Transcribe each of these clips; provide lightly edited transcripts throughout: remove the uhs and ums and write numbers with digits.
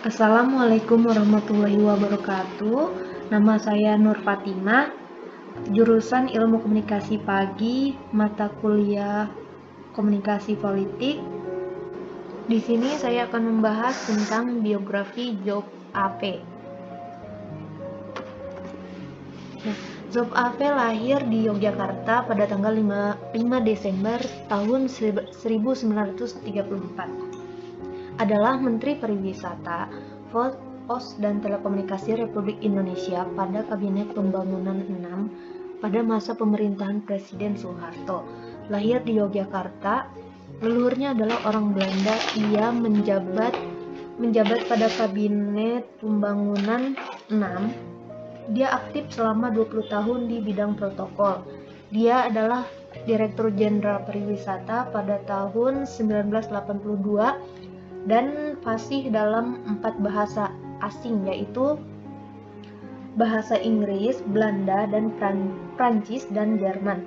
Assalamualaikum warahmatullahi wabarakatuh. Nama saya Nur Fatimah, jurusan Ilmu Komunikasi Pagi, mata kuliah Komunikasi Politik. Di sini saya akan membahas tentang biografi Job AP. Job AP lahir di Yogyakarta pada tanggal 5 Desember tahun 1934. Adalah Menteri Pariwisata, Pos dan Telekomunikasi Republik Indonesia pada Kabinet Pembangunan 6 pada masa pemerintahan Presiden Soeharto. Lahir di Yogyakarta, leluhurnya adalah orang Belanda. Ia menjabat pada Kabinet Pembangunan 6. Dia aktif selama 20 tahun di bidang protokol. Dia adalah Direktur Jenderal Pariwisata pada tahun 1982 dan fasih dalam 4 bahasa asing, yaitu bahasa Inggris, Belanda, dan Prancis dan Jerman.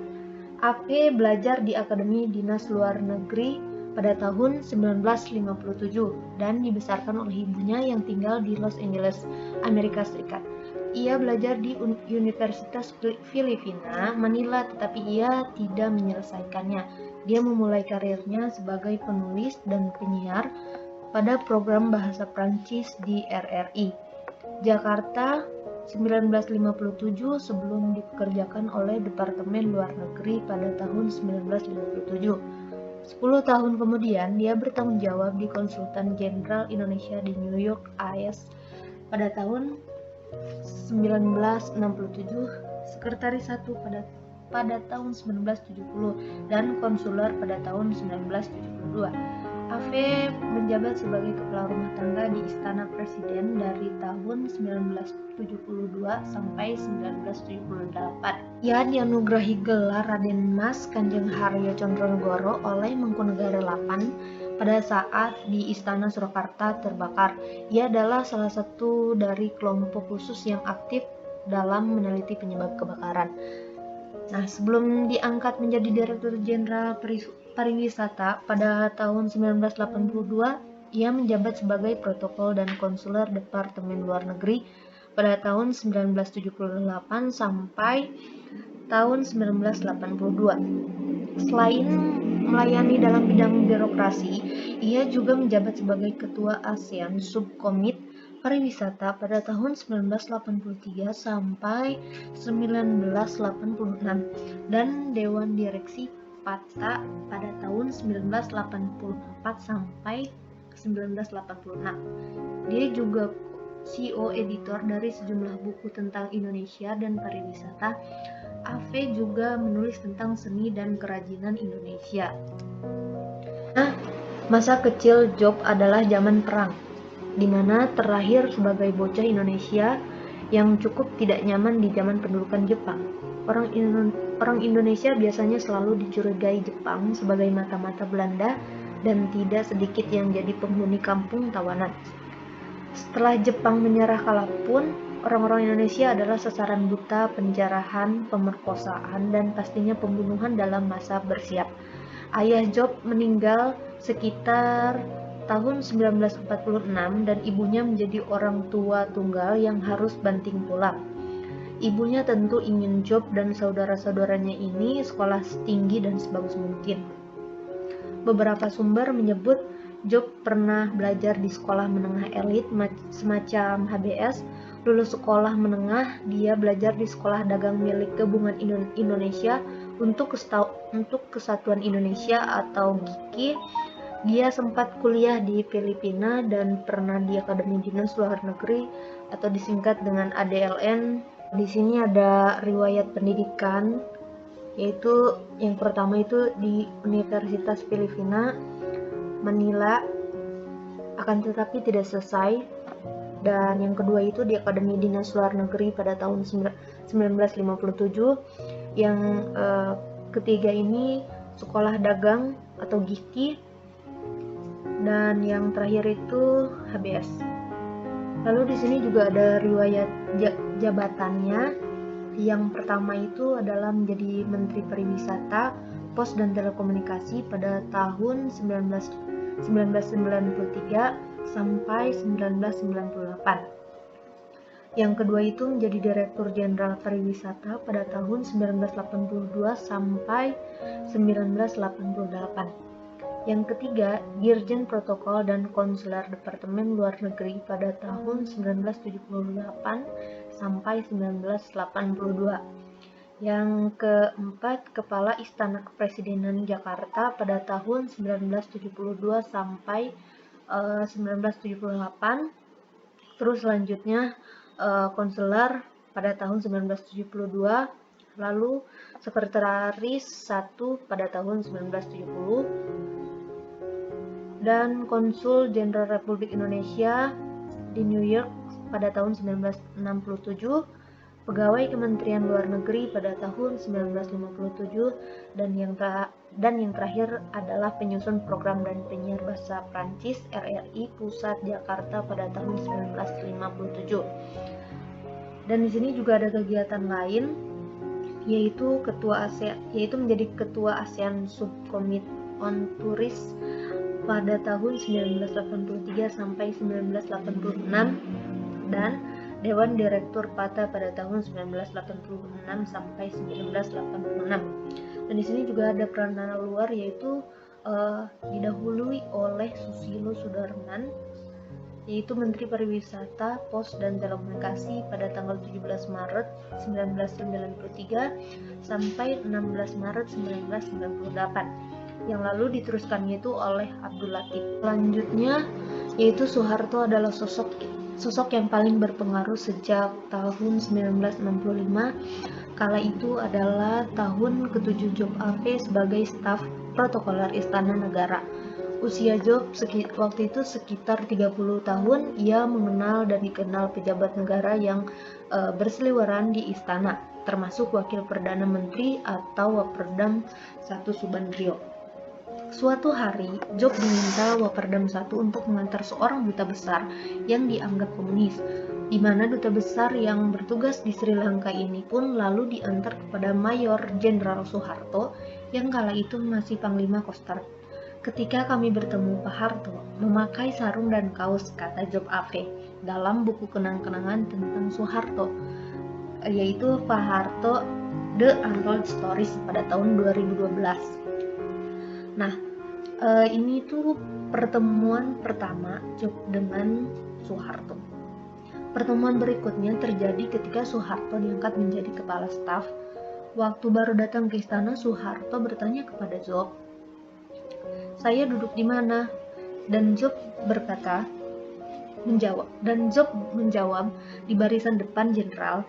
AP belajar di Akademi Dinas Luar Negeri pada tahun 1957 dan dibesarkan oleh ibunya yang tinggal di Los Angeles, Amerika Serikat. Ia belajar di Universitas Filipina, Manila, tetapi ia tidak menyelesaikannya. Dia memulai karirnya sebagai penulis dan penyiar pada program bahasa Prancis di RRI Jakarta 1957 sebelum dipekerjakan oleh Departemen Luar Negeri pada tahun 1957. 10 tahun kemudian, dia bertanggung jawab di Konsultan Jenderal Indonesia di New York, AS pada tahun 1967, Sekretaris 1 pada tahun 1970, dan konsuler pada tahun 1972. AP menjabat sebagai kepala rumah tangga di Istana Presiden dari tahun 1972 sampai 1978. Ia dianugerahi gelar Raden Mas Kanjeng Haryo Condronegoro oleh Mangkunegara 8 pada saat di Istana Surakarta terbakar. Ia adalah salah satu dari kelompok khusus yang aktif dalam meneliti penyebab kebakaran. Nah, sebelum diangkat menjadi Direktur Jenderal Pariwisata pada tahun 1982, ia menjabat sebagai protokol dan konsuler Departemen Luar Negeri pada tahun 1978 sampai tahun 1982. Selain melayani dalam bidang birokrasi, ia juga menjabat sebagai Ketua ASEAN Subkomit Pariwisata pada tahun 1983 sampai 1986 dan Dewan Direksi PATA pada tahun 1984 sampai 1986. Dia juga CEO editor dari sejumlah buku tentang Indonesia dan pariwisata. AP juga menulis tentang seni dan kerajinan Indonesia. Nah, masa kecil Job adalah zaman perang, di mana terlahir sebagai bocah Indonesia yang cukup tidak nyaman di zaman pendudukan Jepang. Orang Indonesia biasanya selalu dicurigai Jepang sebagai mata-mata Belanda dan tidak sedikit yang jadi penghuni kampung tawanan. Setelah Jepang menyerah kalah pun, orang-orang Indonesia adalah sasaran buta penjarahan, pemerkosaan, dan pastinya pembunuhan dalam masa bersiap. Ayah Job meninggal sekitar tahun 1946 dan ibunya menjadi orang tua tunggal yang harus banting tulang. Ibunya tentu ingin Job dan saudara-saudaranya ini sekolah tinggi dan sebagus mungkin. Beberapa sumber menyebut Job pernah belajar di sekolah menengah elit semacam HBS. Lulus sekolah menengah, dia belajar di sekolah dagang milik Gabungan Indonesia untuk Kesatuan Indonesia atau GIKI. Dia sempat kuliah di Filipina dan pernah di Akademi Dinas Luar Negeri atau disingkat dengan ADLN. Di sini ada riwayat pendidikan, yaitu yang pertama itu di Universitas Filipina, Manila, akan tetapi tidak selesai. Dan yang kedua itu di Akademi Dinas Luar Negeri pada tahun 1957. Yang ketiga ini sekolah dagang atau GIKI. Dan yang terakhir itu HBS. Lalu di sini juga ada riwayat jabatannya. Yang pertama itu adalah menjadi Menteri Pariwisata, Pos dan Telekomunikasi pada tahun 1993 sampai 1998. Yang kedua itu menjadi Direktur Jenderal Pariwisata pada tahun 1982 sampai 1988. Yang ketiga, Dirjen Protokol dan Konsuler Departemen Luar Negeri pada tahun 1978 sampai 1982. Yang keempat, Kepala Istana Kepresidenan Jakarta pada tahun 1972 sampai 1978. Terus selanjutnya konselor pada tahun 1972, lalu Sekretaris 1 pada tahun 1970, dan Konsul Jenderal Republik Indonesia di New York pada tahun 1967, Pegawai Kementerian Luar Negeri pada tahun 1957, dan yang terakhir adalah penyusun program dan penyiar bahasa Prancis RRI Pusat Jakarta pada tahun 1957. Dan di sini juga ada kegiatan lain, yaitu menjadi Ketua ASEAN Subcommittee on Tourism pada tahun 1983 sampai 1986, dan Dewan Direktur PATA pada tahun 1986 sampai 1986. Dan di sini juga ada peranan luar, yaitu didahului oleh Susilo Sudarman, yaitu Menteri Pariwisata, Pos dan Telekomunikasi pada tanggal 17 Maret 1993 sampai 16 Maret 1998. Yang lalu diteruskannya itu oleh Abdul Latif. Selanjutnya yaitu Soeharto adalah sosok yang paling berpengaruh sejak tahun 1965. Kala itu adalah tahun ke-7 Job AP sebagai staf protokoler Istana Negara. Usia Job waktu itu sekitar 30 tahun. Ia mengenal dan dikenal pejabat negara yang berseliweran di istana, termasuk Wakil Perdana Menteri atau Waperdam 1 Subandrio. Suatu hari, Job diminta Waperdam 1 untuk mengantar seorang duta besar yang dianggap komunis, di mana duta besar yang bertugas di Sri Lanka ini pun lalu diantar kepada Mayor Jenderal Soeharto yang kala itu masih Panglima Kostrad. Ketika kami bertemu Pak Harto, memakai sarung dan kaos, kata Job AP dalam buku kenang-kenangan tentang Soeharto, yaitu Pak Harto The Untold Stories pada tahun 2012. Nah, ini tuh pertemuan pertama Job dengan Soeharto. Pertemuan berikutnya terjadi ketika Soeharto diangkat menjadi kepala staf. Waktu baru datang ke istana, Soeharto bertanya kepada Job, "Saya duduk di mana?" Dan Job menjawab, "Di barisan depan, Jenderal."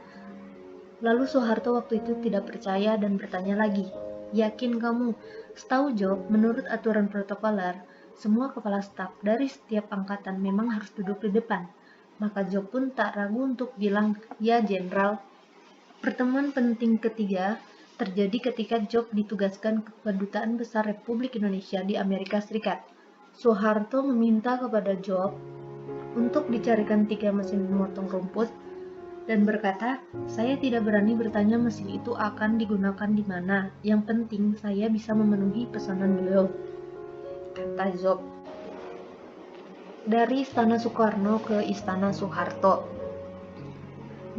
Lalu Soeharto waktu itu tidak percaya dan bertanya lagi, "Yakin kamu?" Setahu Job, menurut aturan protokoler, semua kepala staf dari setiap angkatan memang harus duduk di depan. Maka Job pun tak ragu untuk bilang, "Ya, Jenderal." Pertemuan penting ketiga terjadi ketika Job ditugaskan ke Kedutaan Besar Republik Indonesia di Amerika Serikat. Soeharto meminta kepada Job untuk dicarikan 3 mesin memotong rumput dan berkata, "Saya tidak berani bertanya mesin itu akan digunakan di mana. Yang penting saya bisa memenuhi pesanan beliau," kata Job. Dari Istana Soekarno ke Istana Soeharto,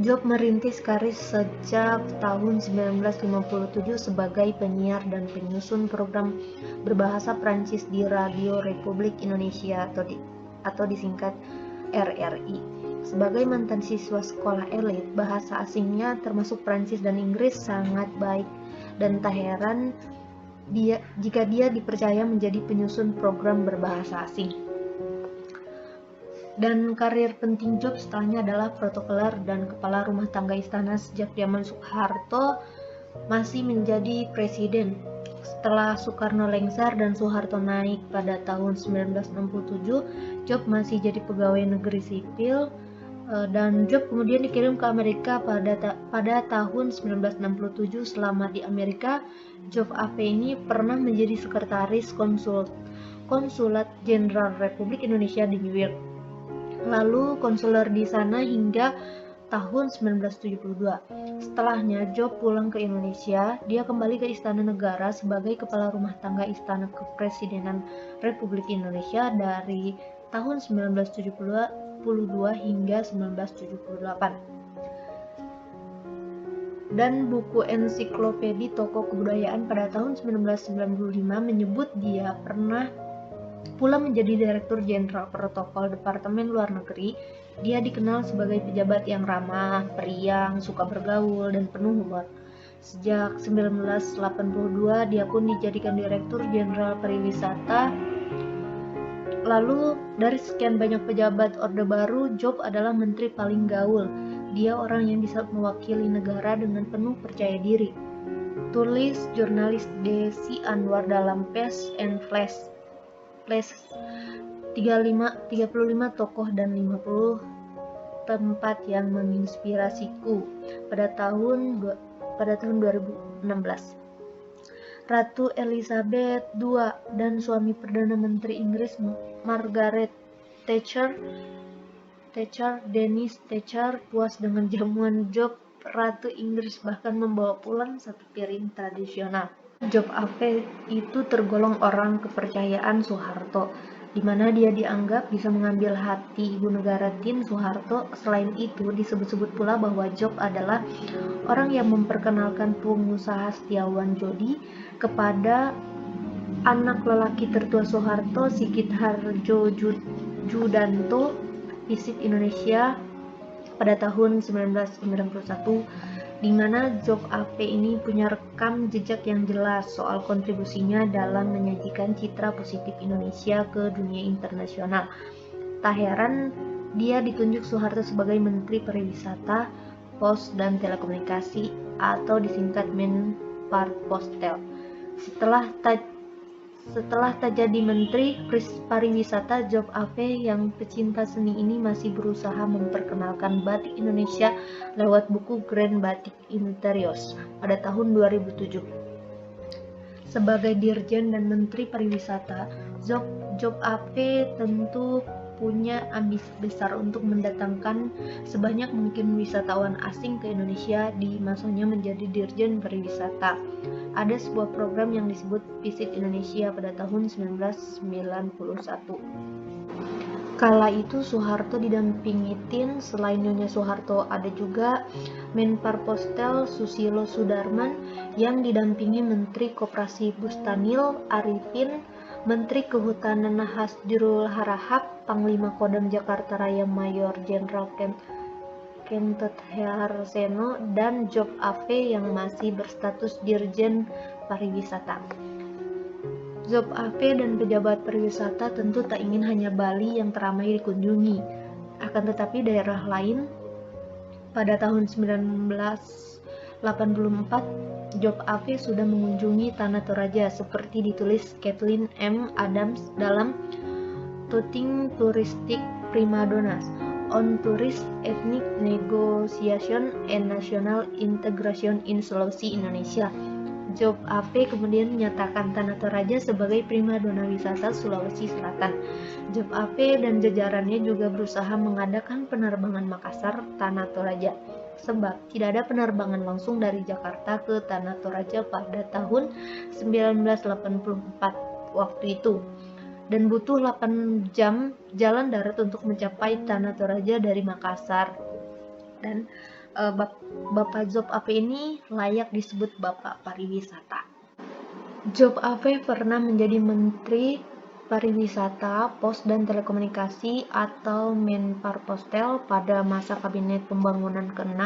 Job merintis karir sejak tahun 1957 sebagai penyiar dan penyusun program berbahasa Prancis di Radio Republik Indonesia atau disingkat RRI. Sebagai mantan siswa sekolah elit, bahasa asingnya termasuk Prancis dan Inggris sangat baik, dan tak heran jika dia dipercaya menjadi penyusun program berbahasa asing. Dan karir penting Job setelahnya adalah protokoler dan kepala rumah tangga istana sejak zaman Soeharto masih menjadi presiden. Setelah Soekarno lengser dan Soeharto naik pada tahun 1967, Job masih jadi pegawai negeri sipil, dan Job kemudian dikirim ke Amerika pada tahun 1967. Selama di Amerika, Job AP ini pernah menjadi sekretaris Konsulat Jenderal Republik Indonesia di New York, lalu konselor di sana hingga tahun 1972. Setelahnya Job pulang ke Indonesia. Dia kembali ke Istana Negara sebagai kepala rumah tangga Istana Kepresidenan Republik Indonesia dari tahun 1972 hingga 1978. Dan buku ensiklopedi tokoh kebudayaan pada tahun 1995 menyebut dia pernah pula menjadi Direktur Jenderal Protokol Departemen Luar Negeri. Dia dikenal sebagai pejabat yang ramah, periang, suka bergaul, dan penuh humor. Sejak 1982, dia pun dijadikan Direktur Jenderal Pariwisata. Lalu, dari sekian banyak pejabat Orde Baru, Job adalah menteri paling gaul. Dia orang yang bisa mewakili negara dengan penuh percaya diri. Tulis jurnalis Desi Anwar dalam Fast and Flash 35 tokoh dan 50 tempat yang menginspirasiku pada tahun 2016. Ratu Elizabeth II dan suami Perdana Menteri Inggris Margaret Thatcher, Dennis Thatcher, puas dengan jamuan Job. Ratu Inggris bahkan membawa pulang satu piring tradisional. Job Ave itu tergolong orang kepercayaan Soeharto, di mana dia dianggap bisa mengambil hati Ibu Negara Tien Soeharto. Selain itu, disebut-sebut pula bahwa Job adalah orang yang memperkenalkan pengusaha Setiawan Jodi kepada anak lelaki tertua Soeharto, Sigit Harjo Judanto, visit Indonesia pada tahun 1991, di mana Job Ave ini punya rekam jejak yang jelas soal kontribusinya dalam menyajikan citra positif Indonesia ke dunia internasional. Tak heran dia ditunjuk Soeharto sebagai Menteri Pariwisata, Pos dan Telekomunikasi atau disingkat Menparpostel. Setelah tak jadi Menteri Pariwisata, Job Ave yang pecinta seni ini masih berusaha memperkenalkan batik Indonesia lewat buku Grand Batik Interiors pada tahun 2007. Sebagai Dirjen dan Menteri Pariwisata, Job Ave tentu punya ambisi besar untuk mendatangkan sebanyak mungkin wisatawan asing ke Indonesia di masanya menjadi Dirjen Pariwisata. Ada sebuah program yang disebut Visit Indonesia pada tahun 1991. Kala itu Soeharto didampingi Tien. Selain Nyonya Soeharto, ada juga Menparpostel Susilo Sudarman yang didampingi Menteri Koperasi Bustanil Arifin, Menteri Kehutanan Hasdrul Harahap, Panglima Kodam Jakarta Raya Mayor Jenderal Kentet Harseno, dan Job Ave yang masih berstatus Dirjen Pariwisata. Job Ave dan pejabat pariwisata tentu tak ingin hanya Bali yang teramai dikunjungi, akan tetapi daerah lain. Pada tahun 1984, Job Ave sudah mengunjungi Tanah Toraja seperti ditulis Kathleen M. Adams dalam Touting Touristic Primadonnas on Tourist Ethnic Negotiation and National Integration in Sulawesi, Indonesia. Job Ave kemudian menyatakan Tanah Toraja sebagai primadona wisata Sulawesi Selatan. Job Ave dan jajarannya juga berusaha mengadakan penerbangan Makassar Tanah Toraja, sebab tidak ada penerbangan langsung dari Jakarta ke Tanah Toraja pada tahun 1984 waktu itu, dan butuh 8 jam jalan darat untuk mencapai Tanah Toraja dari Makassar. Dan Bapak Job Ave ini layak disebut Bapak Pariwisata. Job Ave pernah menjadi Menteri Pariwisata, Pos dan Telekomunikasi atau Menparpostel pada masa Kabinet Pembangunan ke-6.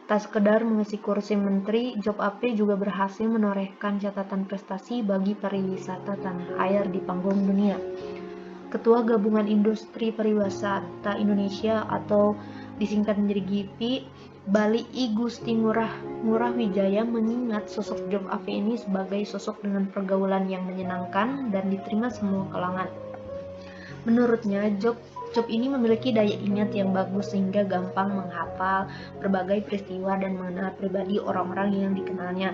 Tak sekedar mengisi kursi menteri, Job Ave juga berhasil menorehkan catatan prestasi bagi pariwisata tanah air di panggung dunia. Ketua Gabungan Industri Pariwisata Indonesia atau disingkat menjadi GIPI, Bali I Gusti Ngurah Wijaya mengingat sosok Job Ave ini sebagai sosok dengan pergaulan yang menyenangkan dan diterima semua kalangan. Menurutnya, Job ini memiliki daya ingat yang bagus sehingga gampang menghafal berbagai peristiwa dan mengenal pribadi orang-orang yang dikenalnya.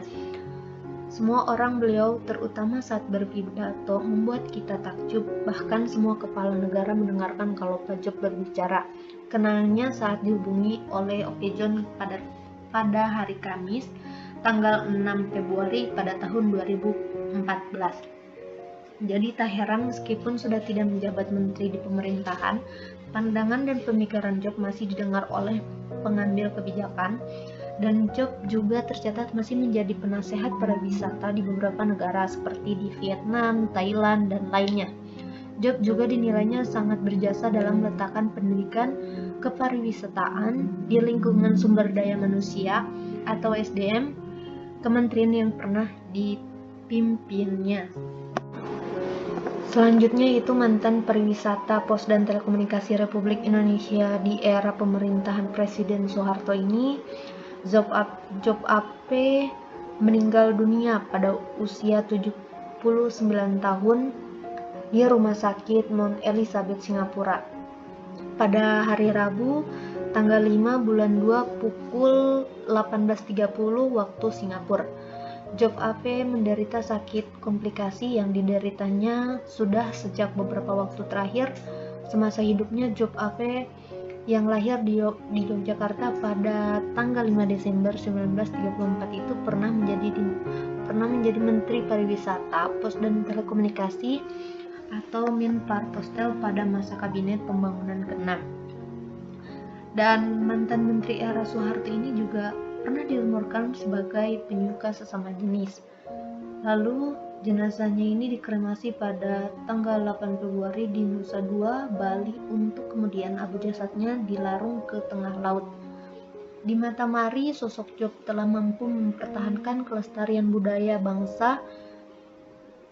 Semua orang beliau, terutama saat berpidato, membuat kita takjub. Bahkan semua kepala negara mendengarkan kalau Pak Job berbicara. Kenalnya saat dihubungi oleh Oke John pada hari Kamis, tanggal 6 Februari pada tahun 2014. Jadi tak heran meskipun sudah tidak menjabat menteri di pemerintahan, pandangan dan pemikiran Job masih didengar oleh pengambil kebijakan, dan Job juga tercatat masih menjadi penasehat pariwisata di beberapa negara seperti di Vietnam, Thailand, dan lainnya. Job juga dinilainya sangat berjasa dalam meletakkan pendidikan kepariwisataan di lingkungan sumber daya manusia atau SDM kementerian yang pernah dipimpinnya. Selanjutnya itu mantan pariwisata, pos dan telekomunikasi Republik Indonesia di era pemerintahan Presiden Soeharto ini, Job Ape meninggal dunia pada usia 79 tahun di Rumah Sakit Mount Elizabeth, Singapura. Pada hari Rabu, tanggal 5 bulan 2 pukul 18.30 waktu Singapura. Job Ape menderita sakit komplikasi yang dideritanya sudah sejak beberapa waktu terakhir. Semasa hidupnya, Job Ape yang lahir di Yogyakarta pada tanggal 5 Desember 1934 itu pernah menjadi Menteri Pariwisata, Pos dan Telekomunikasi atau Minparpostel pada masa Kabinet Pembangunan ke-6. Dan mantan Menteri era Soeharto ini juga pernah dilaporkan sebagai penyuka sesama jenis. Lalu jenazahnya ini dikremasi pada tanggal 8 Februari di Nusa Dua, Bali, untuk kemudian abu jasadnya dilarung ke tengah laut. Di mata Mari, sosok Job telah mampu mempertahankan kelestarian budaya bangsa.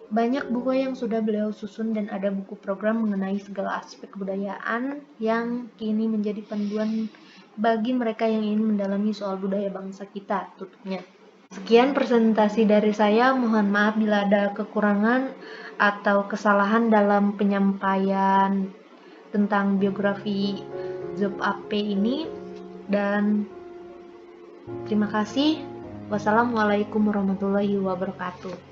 Banyak buku yang sudah beliau susun dan ada buku program mengenai segala aspek kebudayaan yang kini menjadi panduan bagi mereka yang ingin mendalami soal budaya bangsa kita, tutupnya. Sekian presentasi dari saya, mohon maaf bila ada kekurangan atau kesalahan dalam penyampaian tentang biografi Job Ape ini, dan terima kasih. Wassalamualaikum warahmatullahi wabarakatuh.